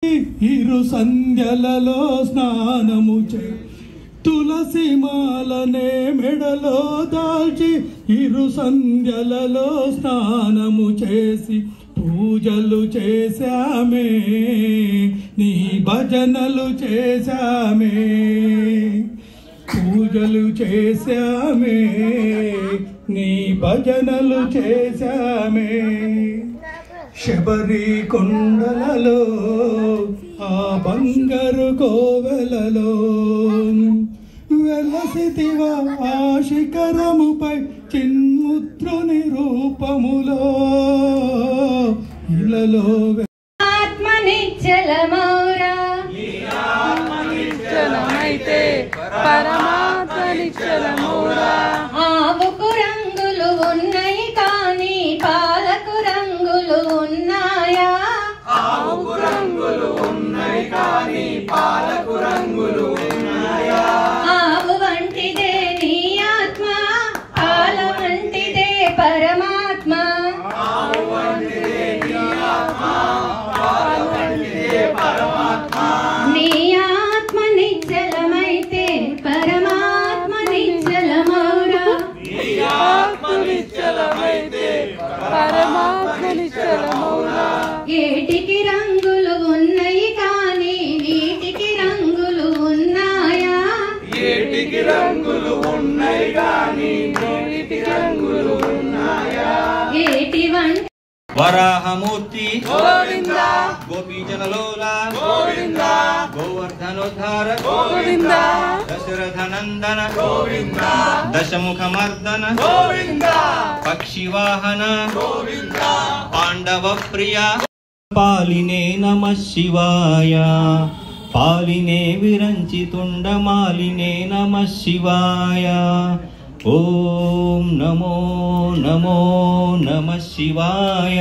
ఇరు సంధ్యలలో స్నానము చే తులసి మాలనే మెడలో దాల్చి ఇరు సంధ్యలలో స్నానము చేసి పూజలు చేశామే నీ భజనలు చేశామే పూజలు చేశామే నీ భజనలు చేశామే శబరి కొండలలో ఆ బంగారు కోవెలలో వెలసితివా ఆ శిఖరముపై చిన్ముద్రుని రూపములో ఇలలో ఆత్మనిశ్చలమౌరా నిశ్చలమైతే పరమాత్మ నిశ్చలమౌరా ఆవుకు రంగులు ఉన్నాయి కానీ పాలకు రంగులు ఉన్నాయా ఆవుకు రంగులు ఉన్నాయి కానీ పాలకు రంగులు ఉన్నాయా ఆవు వంటిదే నీ ఆత్మ పాల వంటిదే పరమాత్మ ఆవు వంటిదే నీ ఆత్మ పాలు వంటిదే పరమాత్మ నీ ఆత్మ నిశ్చలమైతే పరమాత్మ నిశ్చలమౌరా నీ ఆత్మ నిశ్చలమైతే పరమాత్మ నిశ్చలమౌరా ఏటికి రంగులు ఉన్నాయి కానీ వీటికి రంగులు ఉన్నాయా ఏటికి రంగులు ఉన్నాయి కానీ వీటికి రంగులు ఉన్నాయా ఏటి వంటి వరాహమూర్తి గోవింద గోపీజనలోల గోవింద గోవర్ధనోద్ధార గోవింద దశరథనందన గోవింద దశముఖమర్దన గోవింద పక్షివాహన గోవింద పాండవ ప్రియ పాలినే నమః శివాయ పాలినే విరంచితుండమాలినే నమః శివాయ ఓం నమో నమో నమః శివాయ